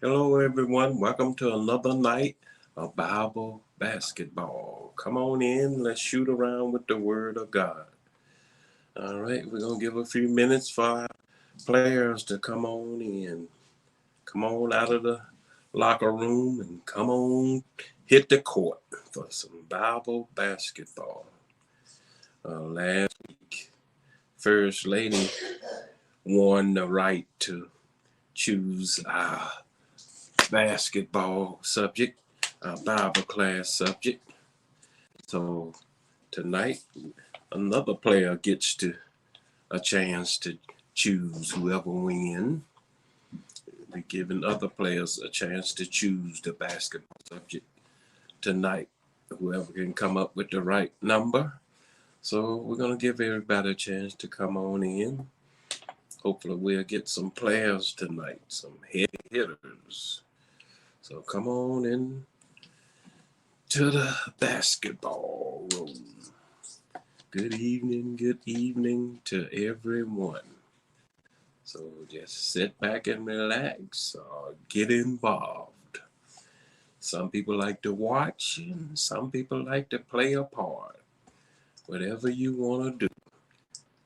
Hello, everyone. Welcome to another night of Bible basketball. Come on in. Let's shoot around with the Word of God. All right, we're going to give a few minutes for our players to come on in. Come on out of the locker room and come on hit the court for some Bible basketball. Last week, First Lady won the right to choose our basketball subject, our Bible class subject. So tonight, another player gets a chance to choose whoever wins. We're giving other players a chance to choose the basketball subject tonight. Whoever can come up with the right number. So we're going to give everybody a chance to come on in. Hopefully we'll get some players tonight, some heavy hitters. So come on in to the basketball room. Good evening to everyone. So just sit back and relax or get involved. Some people like to watch and some people like to play a part. Whatever you want to do.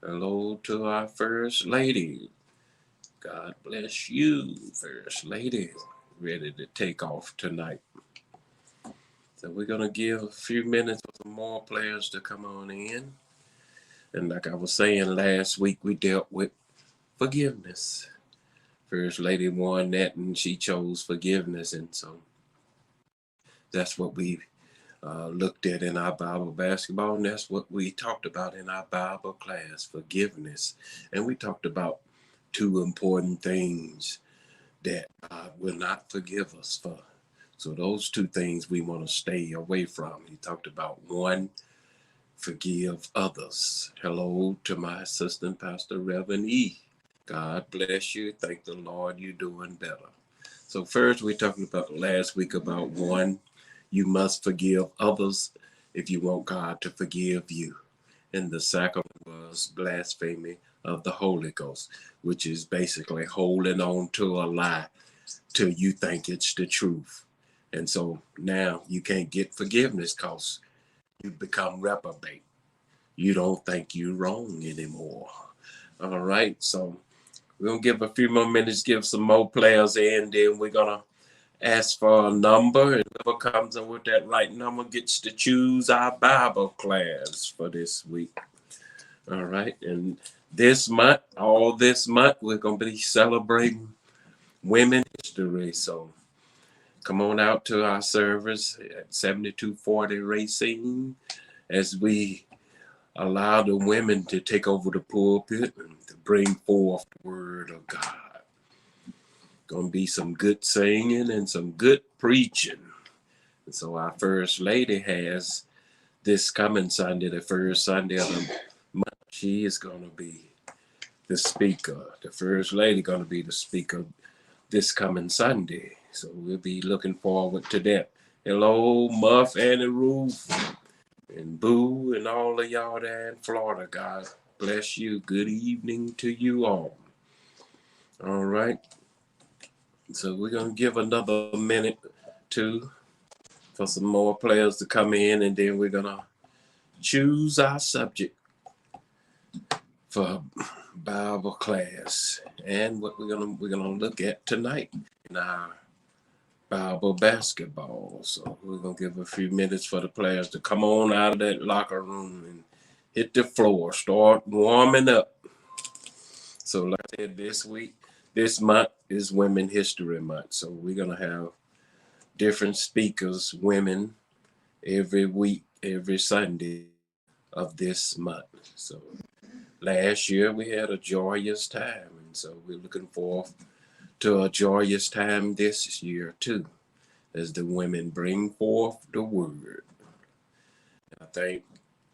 Hello to our First Lady. God bless you, First Lady. Ready to take off tonight. So we're going to give a few minutes for some more players to come on in. And like I was saying last week, we dealt with forgiveness. First Lady won that and she chose forgiveness. And so that's what we looked at in our Bible basketball. And that's what we talked about in our Bible class, forgiveness. And we talked about two important things that God will not forgive us for. So those two things we want to stay away from. He talked about one, forgive others. Hello to my assistant pastor, Reverend E. God bless you. Thank the Lord you're doing better. So first we talked about last week about one, you must forgive others if you want God to forgive you. And the second was blasphemy of the Holy Ghost, which is basically holding on to a lie till you think it's the truth. And so now you can't get forgiveness because you become reprobate. You don't think you're wrong anymore. All right, so we're going to give a few more minutes, give some more players in, then we're going to ask for a number, and whoever comes up with that right number gets to choose our Bible class for this week. All right, and all this month, we're going to be celebrating Women History. So come on out to our service at 7240 Racine as we allow the women to take over the pulpit and to bring forth the word of God. Gonna be some good singing and some good preaching. And so our First Lady has this coming Sunday, the first Sunday of the month, she is gonna be the speaker. The First Lady gonna be the speaker this coming Sunday. So we'll be looking forward to that. Hello, Muff, Annie Ruth, and Boo, and all of y'all there in Florida. God bless you. Good evening to you all. All right. So we're going to give another minute to for some more players to come in, and then we're going to choose our subject for Bible class and what we're gonna look at tonight in our Bible basketball. So we're gonna give a few minutes for the players to come on out of that locker room and hit the floor, start warming up. So like I said, this month is Women History Month. So we're gonna have different speakers, women, every week, every Sunday of this month. So last year we had a joyous time, and so we're looking forward to a joyous time this year too, as the women bring forth the word. I think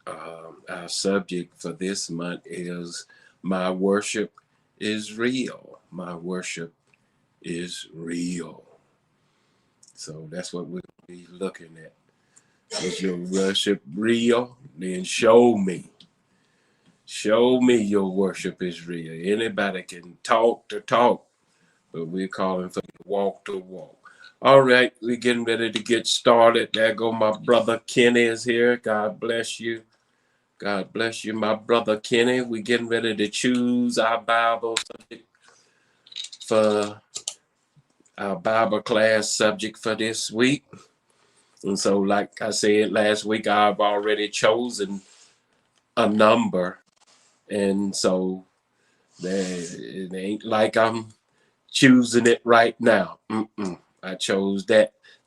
our subject for this month is My Worship is Real. My worship is real. So that's what we'll be looking at. Is your worship real? Then show me. Show me your worship is real. Anybody can talk the talk, but we're calling for you to walk the walk. All right, we're getting ready to get started. There go my brother Kenny is here. God bless you. God bless you, my brother Kenny. We're getting ready to choose our Bible subject for our Bible class subject for this week. And so, like I said last week, I've already chosen a number. And so it ain't like I'm choosing it right now. I chose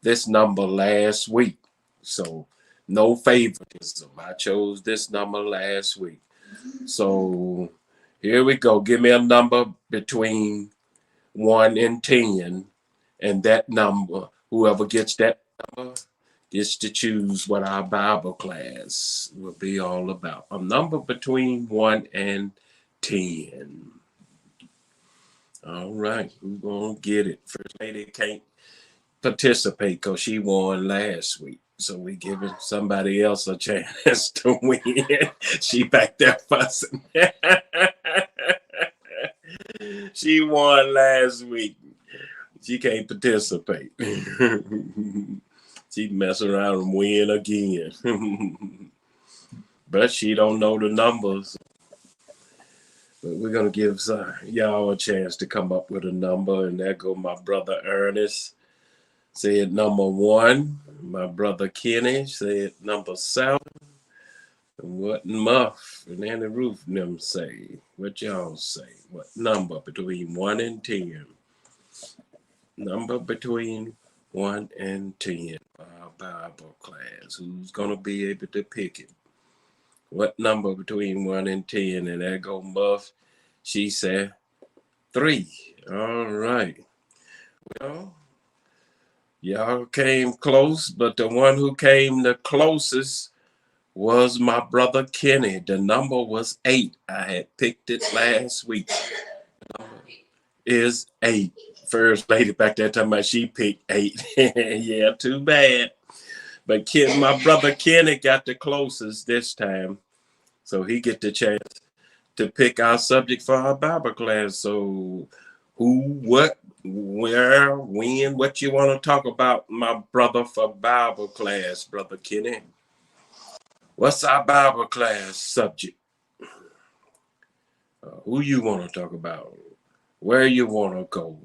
this number last week. So no favoritism. I chose this number last week. So here we go. Give me a number between 1 and 10. And that number, whoever gets that number, gets to choose what our Bible class will be all about. A number between 1 and 10. All right, who's gonna get it? First lady can't participate because she won last week. So we giving somebody else a chance to win. She back there fussing. She won last week. She can't participate. She mess around and win again. But she don't know the numbers. But we're going to give y'all a chance to come up with a number. And there go my brother Ernest. Said number 1. My brother Kenny said number 7. And what Muff and Annie Ruth and them say? What y'all say? What number between 1 and 10? Number between 1 and 10. Our Bible class. Who's going to be able to pick it? What number between 1 and 10? And there go Muff. She said 3. All right. Well, y'all came close, but the one who came the closest was my brother Kenny. The number was 8. I had picked it last week. The number is 8. First lady back there talking about she picked 8. Yeah, too bad. But my brother Kenny got the closest this time. So he get the chance to pick our subject for our Bible class. So who, what, where, when, what you want to talk about, my brother, for Bible class, brother Kenny? What's our Bible class subject? Who you want to talk about? Where you want to go?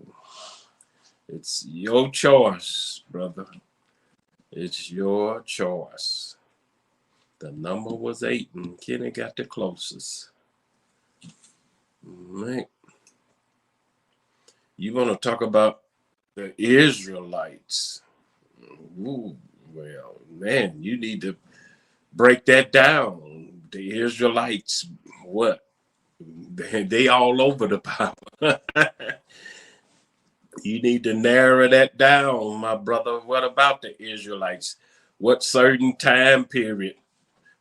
It's your choice, brother. It's your choice. The number was 8, and Kenny got the closest. Right. You want to talk about the Israelites? Ooh, well, man, you need to break that down. The Israelites, what? They all over the Bible. You need to narrow that down, my brother. What about the Israelites? What certain time period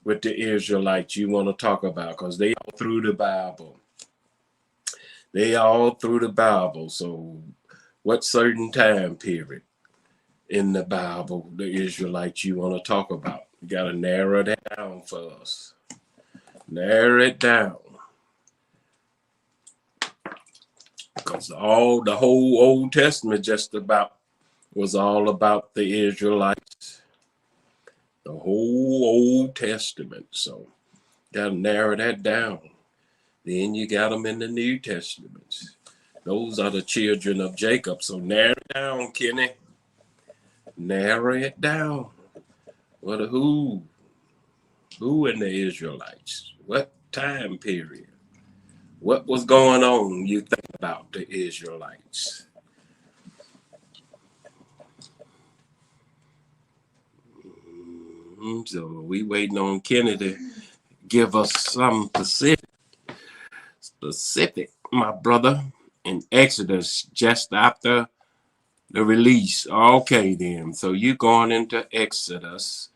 with the Israelites you want to talk about? Because they all through the Bible. They all through the Bible. So what certain time period in the Bible the Israelites you want to talk about? You got to narrow that down for us. Narrow it down. Because the whole Old Testament was all about the Israelites. The whole Old Testament. So got to narrow that down. Then you got them in the New Testament. Those are the children of Jacob. So narrow it down, Kenny. Narrow it down. What who in the Israelites? What time period? What was going on, you think, about the Israelites? So we waiting on Kenny to give us some specific, my brother, in Exodus just after the release. Okay, then. So you going into Exodus.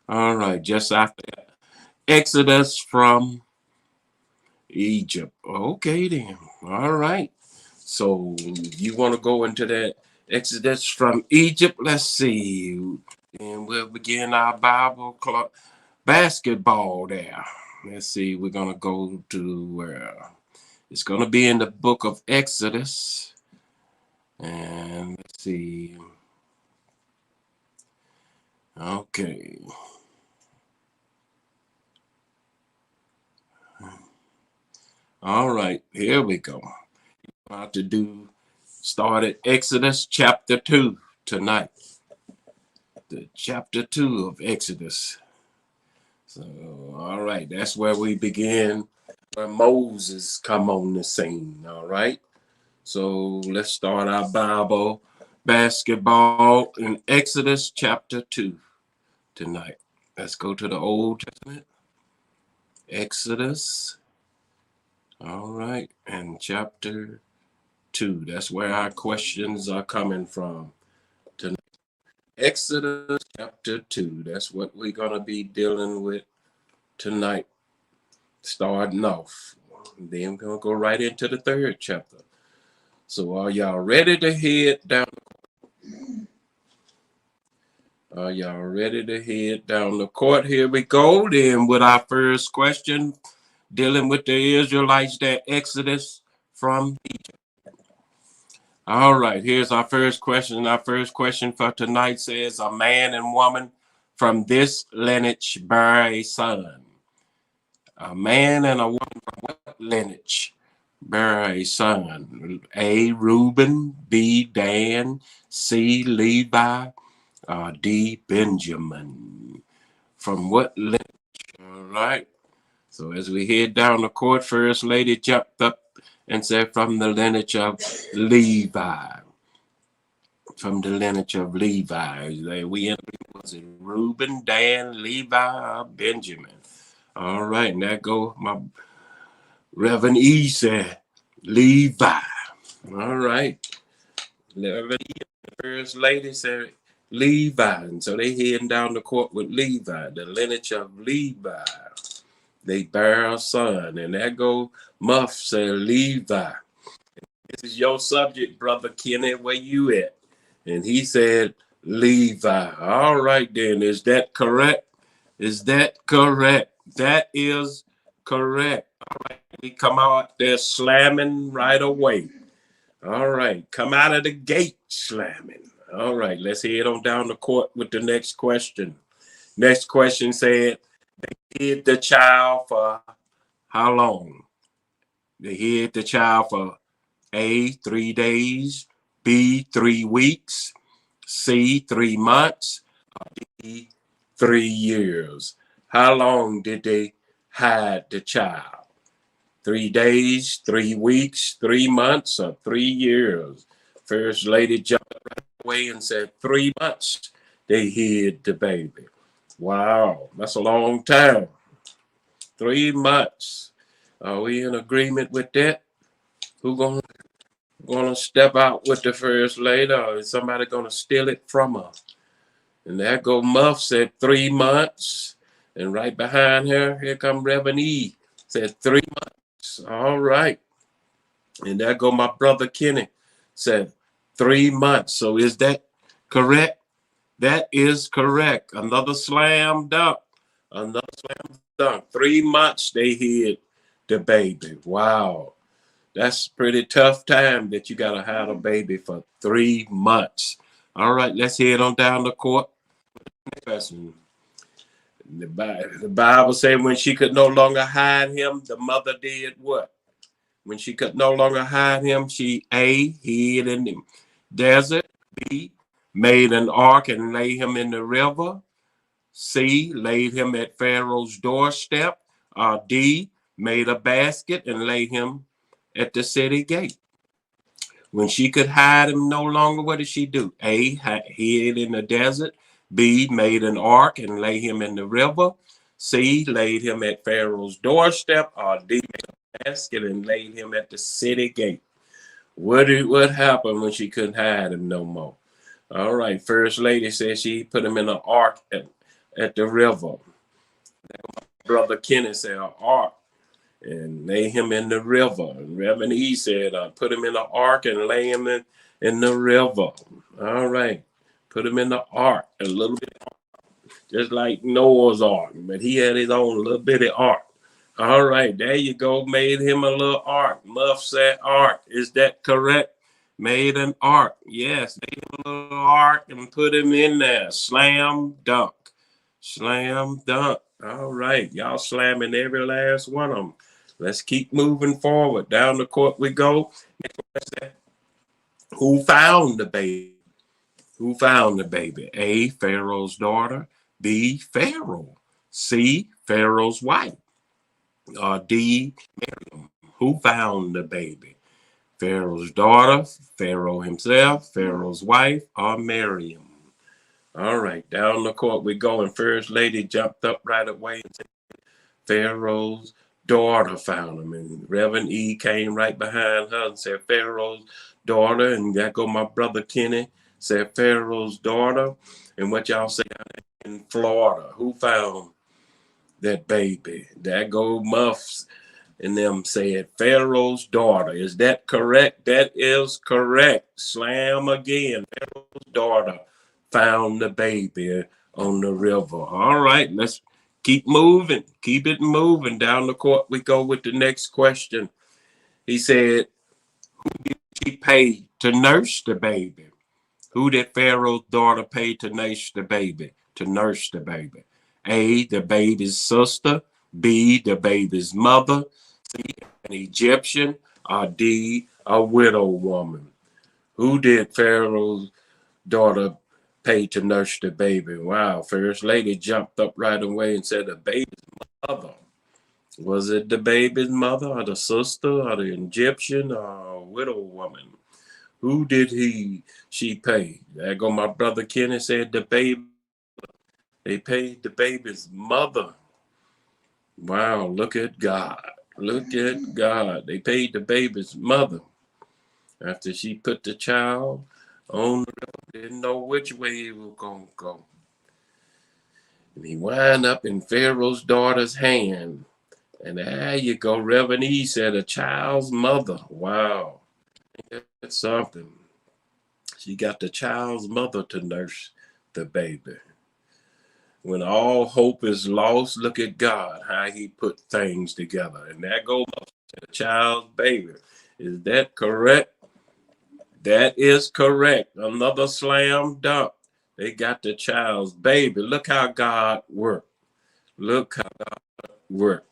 All right, just after that. Exodus from Egypt. Okay, then. All right. So you want to go into that Exodus from Egypt? Let's see. And we'll begin our Bible club basketball there. Let's see. We're going to go to where? It's going to be in the book of Exodus. And let's see. Okay. All right, here we go. About to start at Exodus chapter 2 tonight. The chapter 2 of Exodus. So, all right, that's where we begin, where Moses come on the scene. All right. So let's start our Bible basketball in Exodus chapter 2 tonight. Let's go to the Old Testament. Exodus. All right. And chapter 2. That's where our questions are coming from tonight. Exodus chapter 2. That's what we're going to be dealing with tonight. Starting off. Then we're going to go right into the 3rd chapter. So are y'all ready to head down? Are y'all ready to head down the court? Here we go. Then with our first question, dealing with the Israelites that Exodus from Egypt. All right, here's our first question. Our first question for tonight says, a man and woman from this lineage bear a son. A man and a woman from what lineage bear a son? A, Reuben, B, Dan, C, Levi, D, Benjamin. From what lineage? All right. So as we head down the court, First Lady jumped up and said, from the lineage of Levi. From the lineage of Levi. We was it Reuben, Dan, Levi, Benjamin. All right, and that go my Reverend E said Levi. All right. Reverend E, the First Lady said Levi. And so they heading down the court with Levi, the lineage of Levi. They bear a son. And that go Muff said Levi. This is your subject, Brother Kenny. Where you at? And he said Levi. All right, then. Is that correct? Is that correct? That is correct. All right. We come out there slamming right away. All right. Come out of the gate slamming. All right. Let's head on down the court with the next question. Next question said, they hid the child for how long? They hid the child for A, 3 days, B, 3 weeks, C, 3 months, D, 3 years. How long did they hide the child? 3 days, 3 weeks, 3 months, or 3 years? First Lady jumped right away and said 3 months they hid the baby. Wow, that's a long time. 3 months. Are we in agreement with that? Who gonna step out with the First Lady, or is somebody gonna steal it from her? And there go Muff said 3 months. And right behind her, here come Reverend E. Said 3 months. All right. And there go my brother Kenny. Said 3 months. So is that correct? That is correct. Another slam dunk. Another slam dunk. 3 months they hid the baby. Wow. That's pretty tough time that you got to have a baby for 3 months. All right, let's head on down the court. The Bible said when she could no longer hide him, the mother did what? When she could no longer hide him, she A, hid in the desert, B, made an ark and laid him in the river, C, laid him at Pharaoh's doorstep, or D, made a basket and laid him at the city gate. When she could hide him no longer, what did she do? A, hid in the desert. B, made an ark and lay him in the river. C, laid him at Pharaoh's doorstep. Or D, made a basket and laid him at the city gate. What happened when she couldn't hide him no more? All right, First Lady said she put him in an ark at the river. Brother Kenny said an ark. And lay him in the river. And Reverend E said, put him in the ark and lay him in the river. All right. Put him in the ark, a little bit, just like Noah's ark, but he had his own little bitty ark. All right, there you go. Made him a little ark. Muff said ark. Is that correct? Made an ark. Yes, made a little ark and put him in there. Slam dunk. Slam dunk. All right. Y'all slamming every last one of them. Let's keep moving forward. Down the court we go. Who found the baby? Who found the baby? A, Pharaoh's daughter. B, Pharaoh. C, Pharaoh's wife. Or D, Miriam. Who found the baby? Pharaoh's daughter, Pharaoh himself, Pharaoh's wife, or Miriam. All right, down the court we go, and First Lady jumped up right away and said, Pharaoh's daughter found him. And Reverend E came right behind her and said, Pharaoh's daughter. And that go my brother Kenny, said Pharaoh's daughter. And what y'all say in Florida? Who found that baby? That go Muffs and them said Pharaoh's daughter. Is that correct? That is correct. Slam again. Pharaoh's daughter found the baby on the river. All right, let's keep moving. Keep it moving. Down the court we go with the next question. He said, who did she pay to nurse the baby? Who did Pharaoh's daughter pay to nurse the baby? To nurse the baby. A, the baby's sister. B, the baby's mother. C, an Egyptian. Or D, a widow woman. Who did Pharaoh's daughter pay to nurse the baby? Wow, First Lady jumped up right away and said the baby's mother. Was it the baby's mother or the sister or the Egyptian or a widow woman? Who did she pay? There go my brother Kenny said the baby. They paid the baby's mother. Wow, look at God. Look at God. They paid the baby's mother. After she put the child on the river, didn't know which way he was going to go. And he wound up in Pharaoh's daughter's hand. And there you go. Reverend E said a child's mother. Wow. That's something. She got the child's mother to nurse the baby. When all hope is lost, look at God, how he put things together. And that goes to the child's baby. Is that correct? That is correct. Another slam dunk. They got the child's baby. Look how God worked. Look how God worked.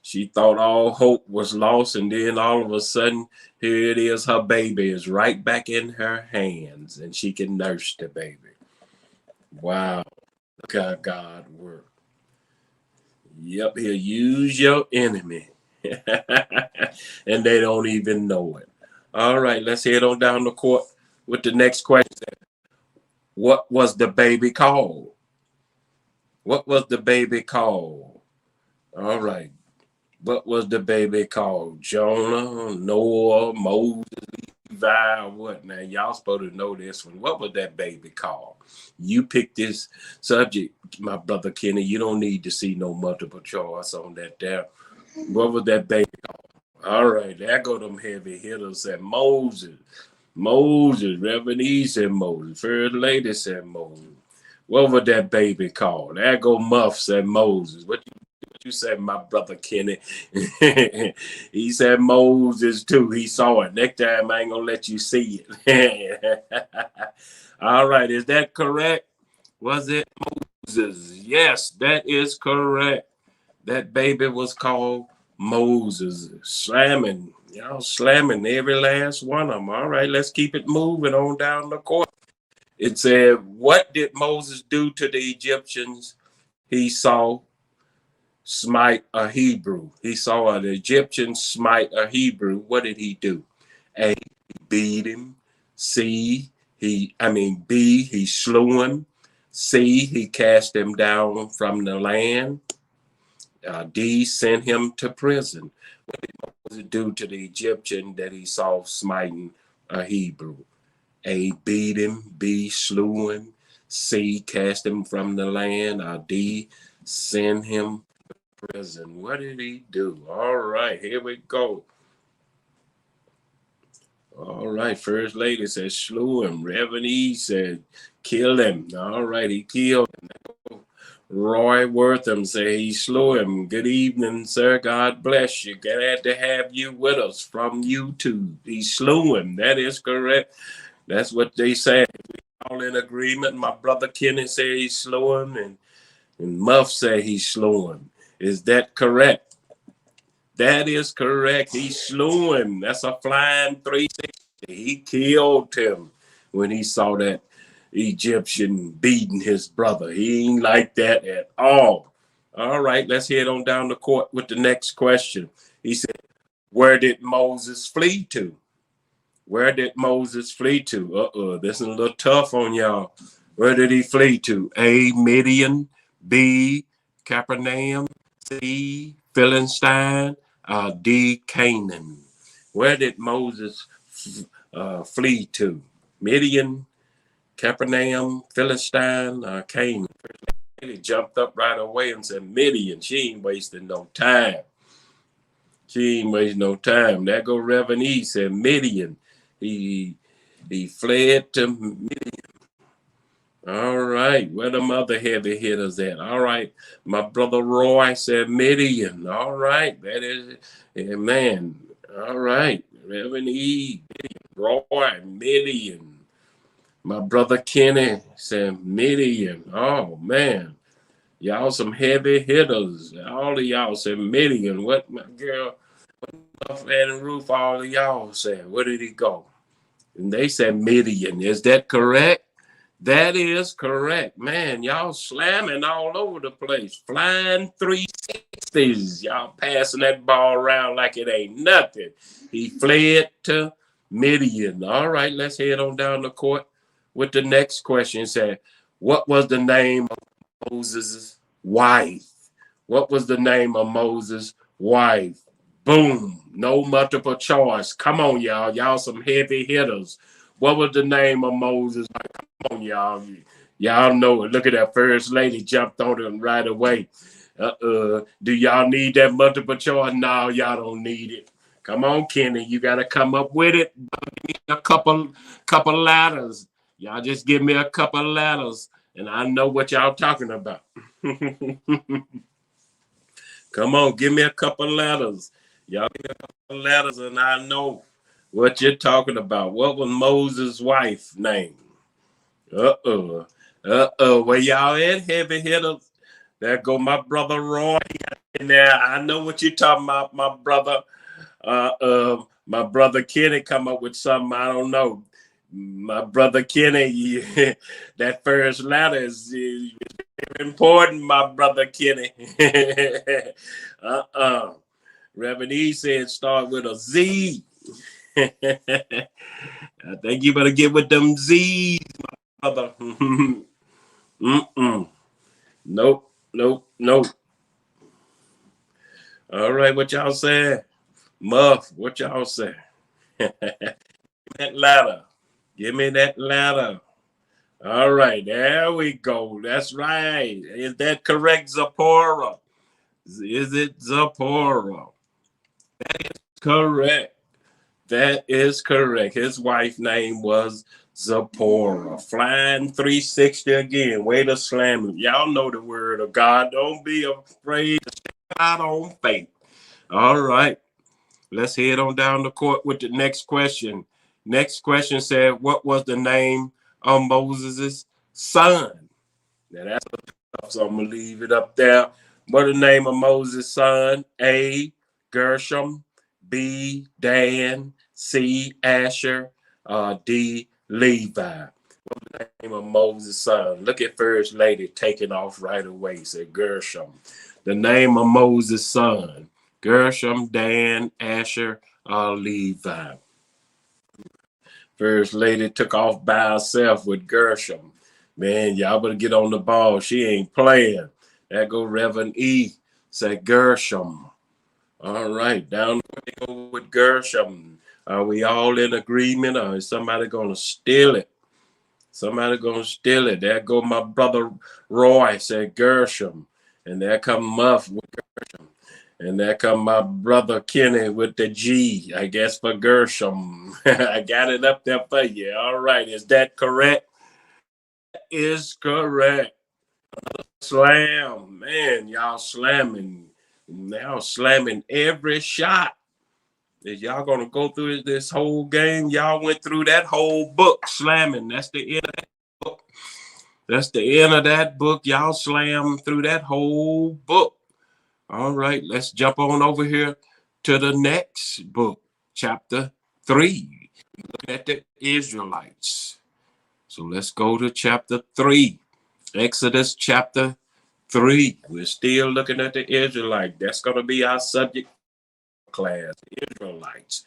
She thought all hope was lost, and then all of a sudden, here it is. Her baby is right back in her hands, and she can nurse the baby. Wow. Look how God worked. Yep, he'll use your enemy. And they don't even know it. All right, let's head on down the court with the next question. What was the baby called? What was the baby called? All right. What was the baby called? Jonah, Noah, Moses, Levi, what? Now, y'all supposed to know this one. What was that baby called? You picked this subject, my brother Kenny. You don't need to see no multiple choice on that there. What was that baby called? All right, there go them heavy hitters. Said Moses. Moses, Reverend E said Moses. First Lady said Moses. What was that baby called? There go Muff said Moses. What you said, my brother Kenny? He said Moses too. He saw it. Next time I ain't gonna let you see it. All right, is that correct? Was it Moses? Yes, that is correct. That baby was called Moses. Slamming, y'all slamming every last one of them. All right, let's keep it moving on down the court. It said, what did Moses do to the Egyptians he saw smite a Hebrew? He saw an Egyptian smite a Hebrew. What did he do? A, he beat him. B, he slew him. C, he cast him down from the land. D, sent him to prison. What did Moses do to the Egyptian that he saw smiting a Hebrew? A, beat him. B, slew him. C, cast him from the land. D, sent him to prison. What did he do? All right, here we go. All right, First Lady said slew him. Reverend E said kill him. All right, he killed him. Roy Wortham say he slew him. Good evening, sir. God bless you. Glad to have you with us from YouTube. He slew him. That is correct. That's what they say. We all in agreement. My brother Kenny said he slew him, and Muff said he slew him. Is that correct? That is correct. He slew him. That's a flying 360. He killed him when he saw that Egyptian beating his brother. He ain't like that at all. All right, let's head on down the court with the next question. He said, where did Moses flee to? Where did Moses flee to? This is a little tough on y'all. Where did he flee to? A, Midian. B, Capernaum. C, Philistine. D, Canaan. Where did Moses flee to? Midian, Capernaum, Philistine, Canaan. He jumped up right away and said, Midian. She ain't wasting no time. She ain't wasting no time. There go Reverend E said, Midian. He fled to Midian. All right, where them other heavy hitters at? All right, my brother Roy said Midian. All right, that is, man. All right, Reverend E, Roy, Midian. My brother Kenny said Midian. Oh man, y'all some heavy hitters. All of y'all said Midian. What my girl, and Ruth? All of y'all said. Where did he go? And they said Midian. Is that correct? That is correct. Man, y'all slamming all over the place. Flying 360s. Y'all passing that ball around like it ain't nothing. He fled to Midian. All right, let's head on down the court with the next question. It said, what was the name of Moses' wife? What was the name of Moses' wife? Boom. No multiple choice. Come on, y'all. Y'all some heavy hitters. What was the name of Moses' wife? Come on, y'all. Y'all know it. Look at that first lady jumped on him right away. Do y'all need that multiple choice? No, y'all don't need it. Come on, Kenny. You got to come up with it. Give me a couple letters. Y'all just give me a couple letters, and I know what y'all talking about. Come on, give me a couple letters. Y'all give me a couple letters, and I know what you're talking about. What was Moses' wife name? Where y'all at, heavy hitters? There go my brother Roy in there. I know what you're talking about, my brother. My brother Kenny come up with something I don't know. My brother Kenny, that first letter is very important, my brother Kenny. Reverend E said start with a Z. I think you better get with them Z's, my brother. Nope. All right, what y'all say? Muff, what y'all say? That ladder. Give me that ladder. All right, there we go. That's right. Is that correct, Zipporah? Is it Zipporah? That is correct. That is correct. His wife's name was Zipporah. Flying 360 again. Way to slam him. Y'all know the word of God. Don't be afraid to step out on faith. All right. Let's head on down the court with the next question. Next question said, what was the name of Moses' son? Now that's tough, so I'm going to leave it up there. What the name of Moses' son? A, Gershom. B, Dan. C, Asher. D, Levi. What the name of Moses' son? Look at First Lady taking off right away. Said Gershom. The name of Moses' son. Gershom, Dan, Asher, Levi. First Lady took off by herself with Gershom. Man, y'all better get on the ball. She ain't playing. There go Reverend E. Say Gershom. All right, down we go with Gershom. Are we all in agreement, or is somebody gonna steal it? Somebody gonna steal it. There go my brother Roy. Said Gershom, and there come Muff with Gershom. And there come my brother Kenny with the G, I guess, for Gershom. I got it up there for you. All right. Is that correct? That is correct. slam. Man, y'all slamming. Y'all slamming every shot. Is y'all gonna go through this whole game? Y'all went through that whole book slamming. That's the end of that book. That's the end of that book. Y'all slam through that whole book. All right, let's jump on over here to the next book, chapter 3. Look at the Israelites. So let's go to chapter 3. Exodus chapter 3. We're still looking at the Israelites. That's going to be our subject class, Israelites.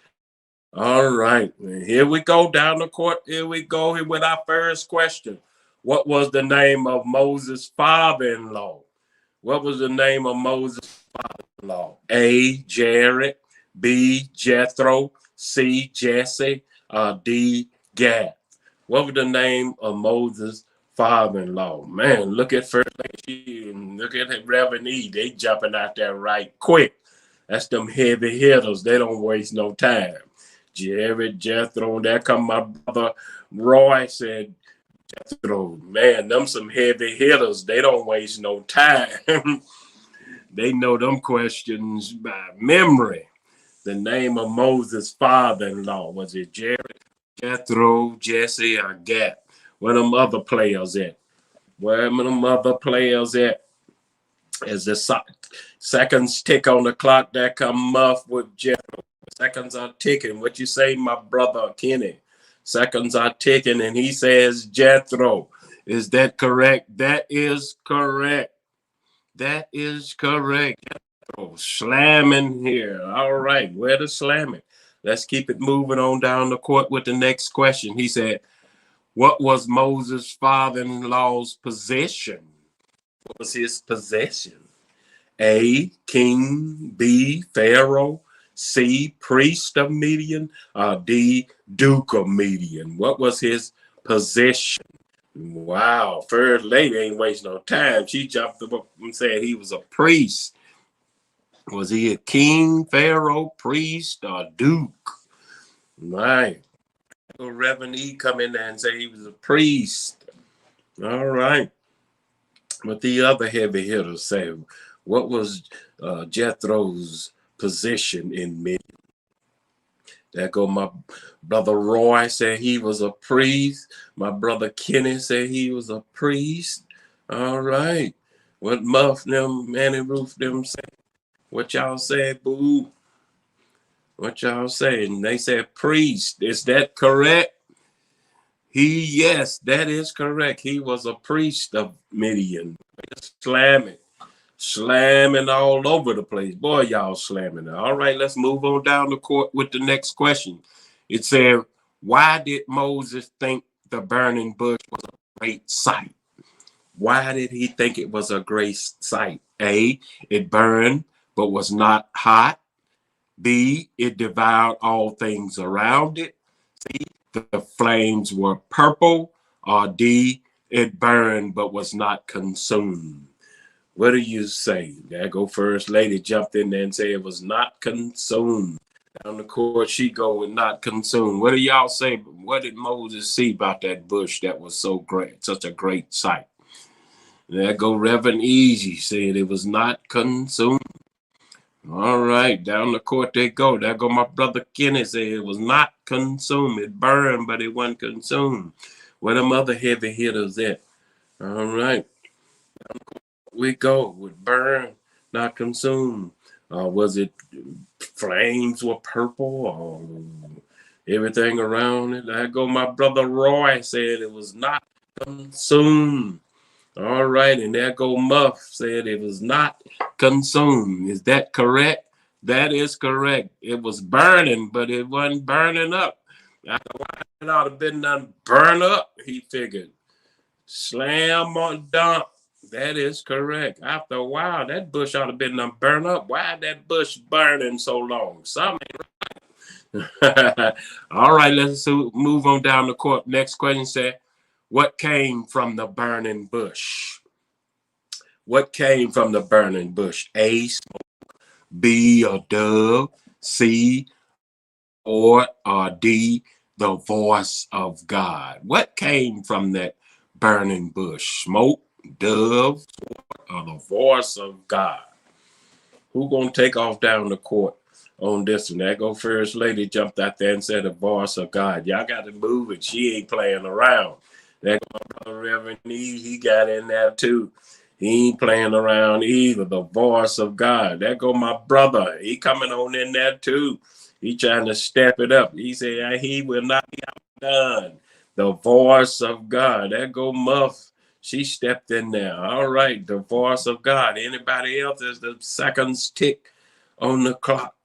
All right, here we go down the court. Here we go here with our first question. What was the name of Moses' father-in-law? What was the name of Moses' father-in-law? A, Jared, B, Jethro, C, Jesse, D, Gad. What was the name of Moses' father-in-law? Man, look at First Lady and look at Reverend E. They jumping out there right quick. That's them heavy hitters. They don't waste no time. Jared, Jethro, there come my brother Roy said, Jethro, man, them some heavy hitters. They don't waste no time. They know them questions by memory. The name of Moses' father-in-law, was it Jared, Jethro, Jesse, or Gad? Where them other players at? Where them other players at? As the seconds tick on the clock, there come Muff with Jethro. Seconds are ticking. What you say, my brother Kenny? Seconds are ticking, and he says Jethro. Is that correct? That is correct. That is correct. Jethro slamming here. All right, where to slam it? Let's keep it moving on down the court with the next question. He said, what was Moses' father-in-law's possession? What was his possession? A, king, B, pharaoh, C, priest of Midian, D, duke of Midian. What was his possession? Wow, First Lady ain't wasting no time. She jumped up and said he was a priest. Was he a king, pharaoh, priest, or duke? Right. Reverend E come in there and say he was a priest. All right. What the other heavy hitters say? What was Jethro's position in Midian? There go my brother Roy said he was a priest. My brother Kenny said he was a priest. All right. What Muff them, Manny Roof them say? What y'all say, boo? What y'all saying? They said priest. Is that correct? Yes, that is correct. He was a priest of Midian. Slamming. Slamming all over the place. Boy, y'all slamming it. All right, let's move on down the court with the next question. It said, why did Moses think the burning bush was a great sight? Why did he think it was a great sight? A, it burned but was not hot. B, it devoured all things around it. C, the flames were purple. Or D, it burned but was not consumed. What do you say? There go First Lady jumped in there and said it was not consumed. Down the court she go with not consumed. What do y'all say? What did Moses see about that bush that was so great, such a great sight? There go Reverend Easy said it was not consumed. All right, down the court they go. There go my brother Kenny said it was not consumed. It burned, but it wasn't consumed. Where them other heavy hitters at? All right. We go with burn, not consume. Was it flames were purple or everything around it? I go, my brother Roy said it was not consumed. All right, and there go Muff said it was not consumed. Is that correct? That is correct. It was burning, but it wasn't burning up. It ought to have been done burn up, he figured. Slam on dump. That is correct. After a while, that bush ought to have been done burn up. Why that bush burning so long? Something ain't right. All right, let's move on down the court. Next question said, what came from the burning bush? What came from the burning bush? A, smoke, B, a dove, C, or D, the voice of God. What came from that burning bush? Smoke, dove, or the voice of God. Who gonna take off down the court on this one? That go first lady jumped out there and said the voice of God. Y'all got to move it. She ain't playing around. That go my brother Reverend E, he got in there too. He ain't playing around either. The voice of God. That go my brother. He coming on in there too. He trying to step it up. He said he will not be outdone. The voice of God. That go Muff. She stepped in there. All right, the voice of God. Anybody else? As the seconds tick on the clock.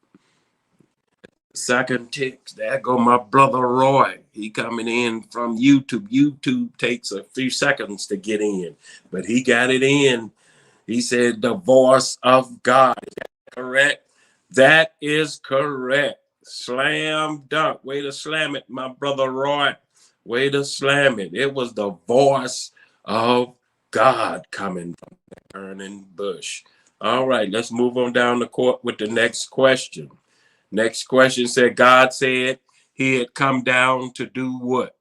Second ticks. There go my brother Roy. He coming in from YouTube. YouTube takes a few seconds to get in, but he got it in. He said the voice of God. Is that correct? That is correct. Slam dunk. Way to slam it, my brother Roy. Way to slam it. It was the voice of God coming from the burning bush. All right, let's move on down the court with the next question. Next question said, God said he had come down to do what?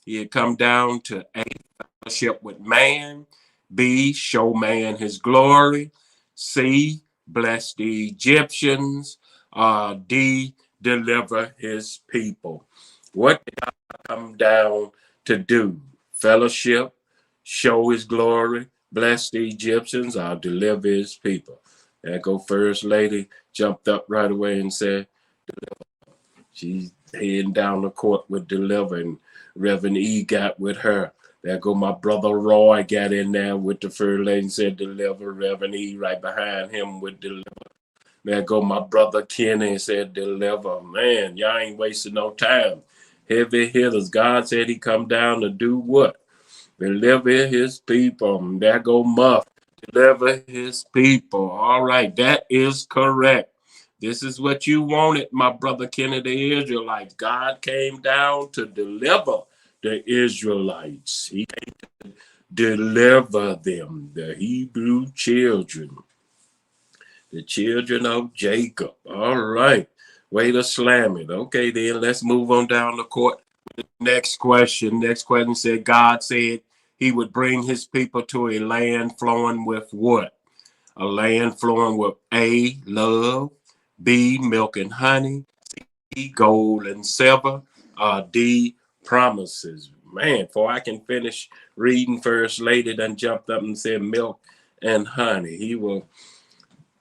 He had come down to A, fellowship with man, B, show man his glory, C, bless the Egyptians, D, deliver his people. What did God come down to do? Fellowship, show his glory, bless the Egyptians, or deliver his people. There go first lady, jumped up right away and said, deliver. She's heading down the court with deliver, and Reverend E got with her. There go my brother Roy got in there with the first lady and said deliver. Reverend E right behind him with deliver. There go my brother Kenny and said deliver. Man, y'all ain't wasting no time. Heavy hitters. God said he come down to do what? Deliver his people. There go Muff. Deliver his people. All right, that is correct. This is what you wanted, my brother Kenny, the Israelites. God came down to deliver the Israelites. He came to deliver them, the Hebrew children, the children of Jacob. All right, way to slam it. Okay, then let's move on down the court. Next question. Next question said, God said he would bring his people to a land flowing with what? A land flowing with A, love, B, milk and honey, C, gold and silver, D, promises. Man, before I can finish reading, first lady done jumped up and said milk and honey. He will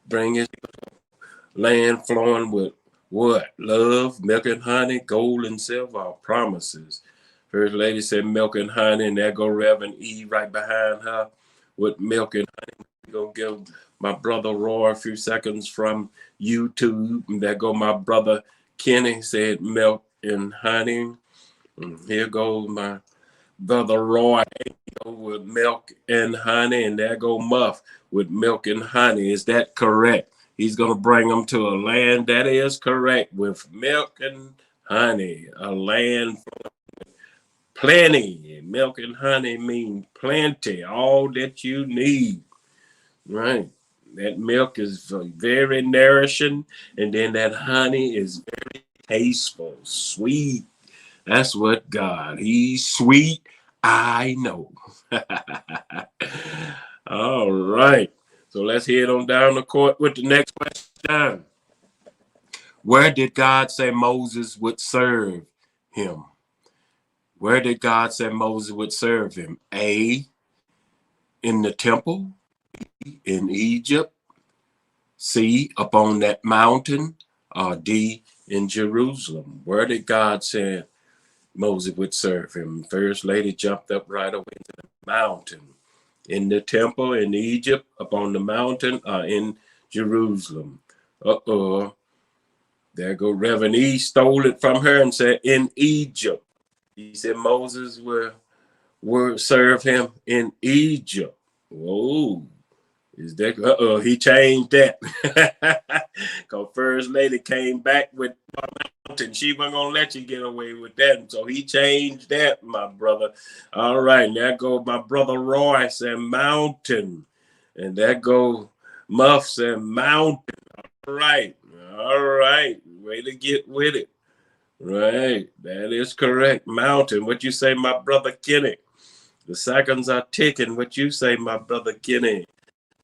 bring his land flowing with what? Love, milk and honey, gold and silver, promises. First lady said milk and honey, and there go Reverend E right behind her with milk and honey. We're going to give my brother Roy a few seconds from YouTube. And there go my brother Kenny said milk and honey. And here goes my brother Roy with milk and honey. And there go Muff with milk and honey. Is that correct? He's going to bring them to a land that is correct with milk and honey. A land with plenty. Milk and honey mean plenty. All that you need. Right. That milk is very nourishing, and then that honey is very tasteful, sweet. That's what God. He's sweet. I know. All right. So let's head on down the court with the next question. Where did God say Moses would serve him? Where did God say Moses would serve him? A, in the temple, in Egypt, C, up on that mountain, or D, in Jerusalem. Where did God say Moses would serve him? First lady jumped up right away to the mountain. In the temple in Egypt, up on the mountain, or in Jerusalem. There go Reverend E stole it from her and said in Egypt. He said Moses will serve him in Egypt. Whoa. Is that he changed that. Because first lady came back with mountain. She wasn't gonna let you get away with that. So he changed that, my brother. All right, there go my brother Royce and mountain. And there go Muffs and mountain. All right. All right. Way to get with it. Right. That is correct. Mountain. What you say, my brother Kenny? The seconds are ticking. What you say, my brother Kenny?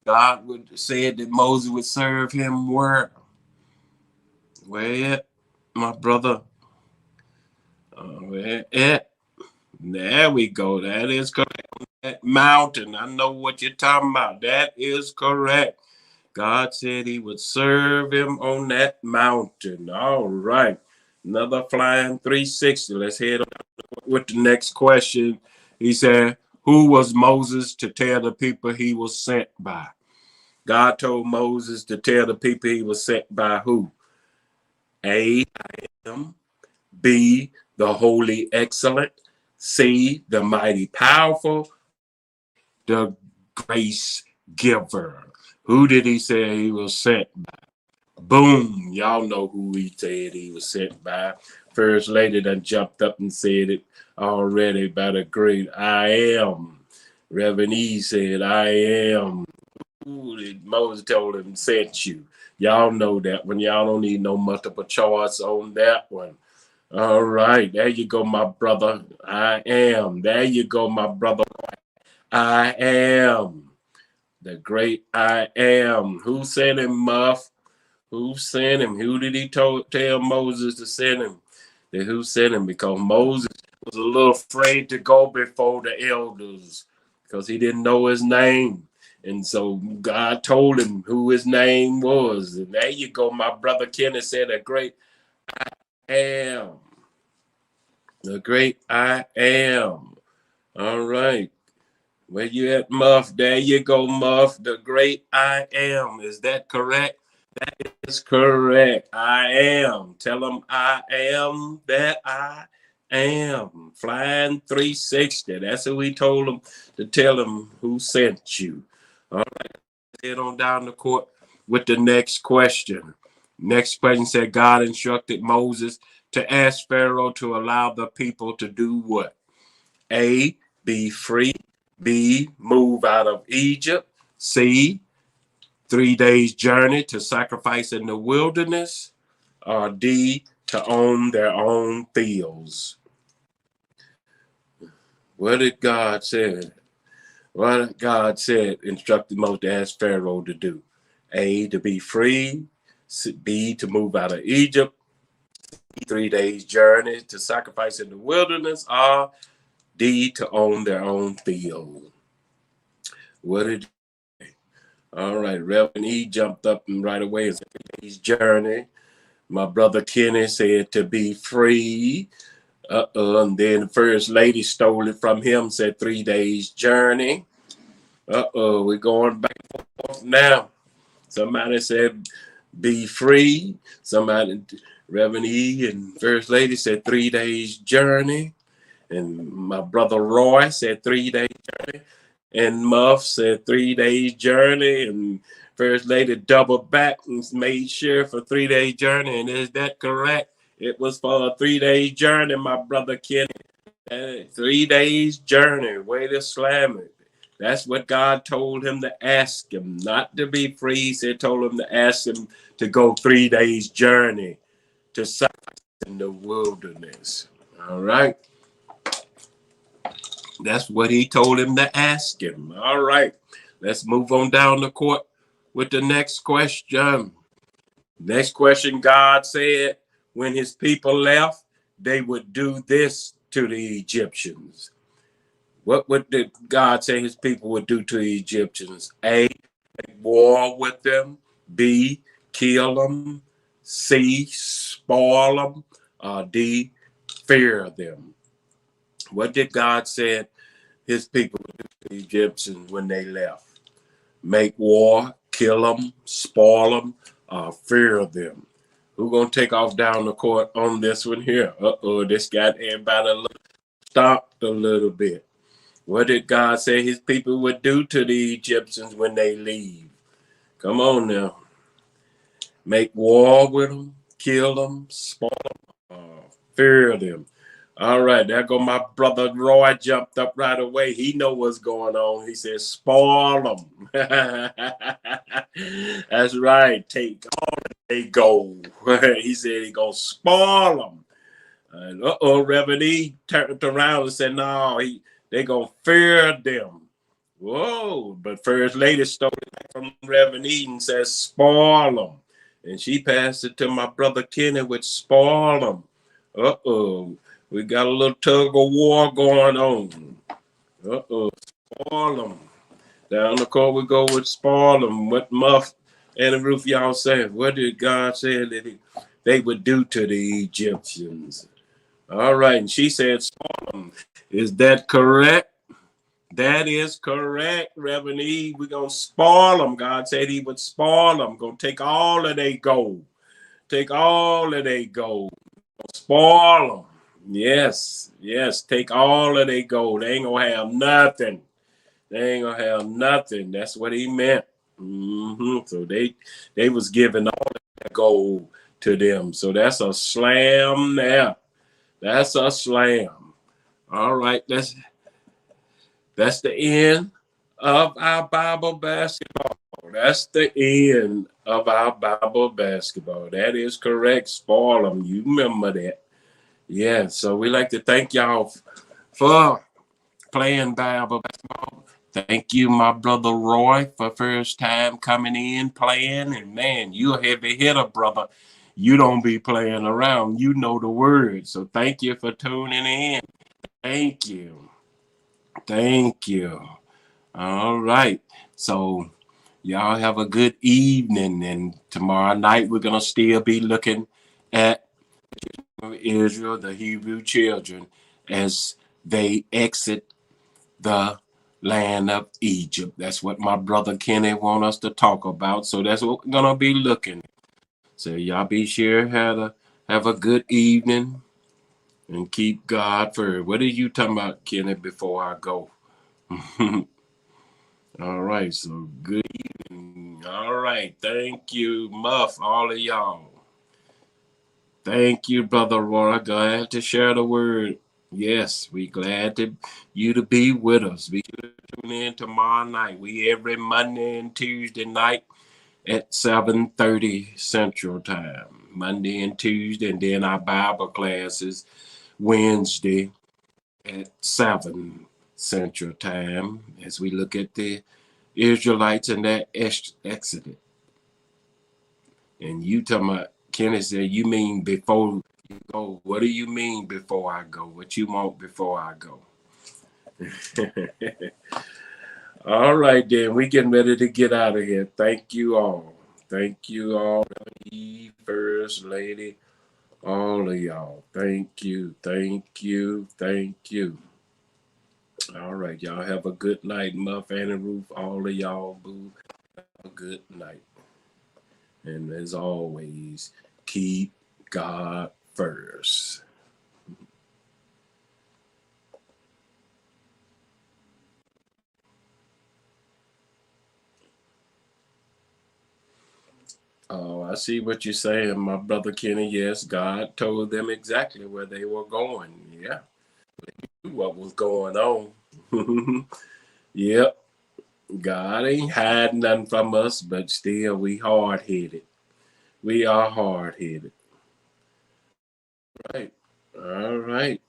God would said that Moses would serve him where? Where at, my brother? Where at? There we go. That is correct. That mountain. I know what you're talking about. That is correct. God said he would serve him on that mountain. All right. Another flying 360. Let's head on with the next question. He said, who was Moses to tell the people he was sent by? God told Moses to tell the people he was sent by who? A, I am. B, the holy excellent. C, the mighty powerful. The grace giver. Who did he say he was sent by? Boom. Y'all know who he said he was sent by. First lady done jumped up and said it already by the great I am. Reverend E said, I am. Who did Moses told him sent you? Y'all know that one. Y'all don't need no multiple choice on that one. All right. There you go, my brother. I am. There you go, my brother. I am. The great I am. Who sent him, Muff? Who sent him? Who did he tell Moses to send him? Who sent him? Because Moses was a little afraid to go before the elders because he didn't know his name. And so God told him who his name was. And there you go. My brother Kenneth said, a great I am. The great I am. All right. Where you at, Muff? There you go, Muff. The great I am. Is that correct? That is correct. I am. Tell them I am that I am. Flying 360. That's what we told them to tell them who sent you. All right. Head on down the court with the next question. Next question said God instructed Moses to ask Pharaoh to allow the people to do what? A, be free. B, move out of Egypt. C, 3 days journey to sacrifice in the wilderness. Or D, to own their own fields. What did God say? What God said instructed Moses to ask Pharaoh to do? A, to be free. B, to move out of Egypt. 3 days journey to sacrifice in the wilderness. Or D, to own their own field. What did All right, Reverend E jumped up and right away and said, his journey. My brother Kenny said to be free. And then the first lady stole it from him, said 3 days journey. We're going back and forth now. Somebody said be free. Somebody, Reverend E and First Lady said 3 days journey. And my brother Roy said 3 days journey. And Muff said 3 days journey. And First Lady doubled back and made sure for 3 day journey. And is that correct? It was for a 3 day journey, my brother Kenny. 3 days journey. Way to slam it. That's what God told him to ask him, not to be free. He told him to ask him to go 3 days journey to sacrifice in the wilderness. All right. That's what he told him to ask him. All right. Let's move on down the court with the next question. Next question, God said, when his people left, they would do this to the Egyptians. What did God say his people would do to the Egyptians? A, make war with them. B, kill them. C, spoil them. D, fear them. What did God say his people would do to the Egyptians when they left? Make war, kill them, spoil them, fear them. Who's going to take off down the court on this one here? This got everybody stopped a little bit. What did God say his people would do to the Egyptians when they leave? Come on now. Make war with them, kill them, spoil them, fear them. All right, there go my brother Roy jumped up right away. He know what's going on. He says, spoil them. That's right. Take all they go. He said he gonna spoil them. And Reverend E turned around and said, no, they gonna fear them. Whoa, but First Lady stole it from Reverend Eden says, spoil them. And she passed it to my brother Kenny with spoil them. Uh-oh. We got a little tug of war going on. Uh-oh. Spoil them. Down the court we go with spoil them. What Muff and the roof y'all said? What did God say that they would do to the Egyptians? All right. And she said spoil them. Is that correct? That is correct, Reverend Eve. We're going to spoil them. God said he would spoil them. Going to take all of their gold. Take all of their gold. Spoil them. Yes, yes. Take all of their gold. They ain't going to have nothing. They ain't going to have nothing. That's what he meant. So they was giving all of their gold to them. So that's a slam there. That's a slam. All right, that's the end of our Bible basketball. That's the end of our Bible basketball. That is correct. Spoil them. You remember that. Yeah, so we like to thank y'all for playing Bible basketball. Thank you, my brother Roy, for first time coming in, playing. And man, you a heavy hitter, brother. You don't be playing around. You know the words. So thank you for tuning in. Thank you. Thank you. All right. So y'all have a good evening. And tomorrow night, we're going to still be looking at Israel, the Hebrew children, as they exit the land of Egypt. That's what my brother Kenny want us to talk about. So that's what we're going to be looking. So y'all be sure have a good evening and keep God first. What are you talking about, Kenny, before I go? All right, so good evening. All right, thank you, Muff, all of y'all. Thank you, Brother Roy. Glad to share the word. Yes, we glad you to be with us. Be sure to tune in tomorrow night. We every Monday and Tuesday night at 7:30 Central Time. Monday and Tuesday, and then our Bible classes Wednesday at 7 Central Time as we look at the Israelites and that exodus. And you talking about, Kenny said, you mean before you go? What do you mean before I go? What you want before I go? All right, then. We getting ready to get out of here. Thank you all. Thank you all. First Lady, all of y'all. Thank you. Thank you. Thank you. All right, y'all have a good night. Muff, Annie, Ruth, all of y'all, boo. Have a good night. And as always, keep God first. Oh, I see what you're saying, my brother Kenny. Yes, God told them exactly where they were going. Yeah, they knew what was going on. Yep, God ain't hiding nothing from us, but still, we hard-headed. We are hard-headed. Right. All right.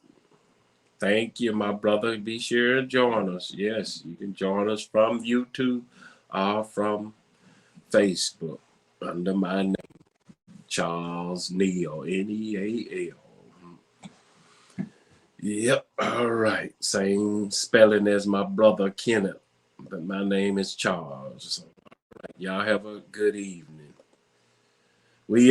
Thank you, my brother. Be sure to join us. Yes, you can join us from YouTube or from Facebook under my name, Charles Neal, Neal. Yep, all right. Same spelling as my brother Kenneth, but my name is Charles. So, all right, y'all have a good evening. We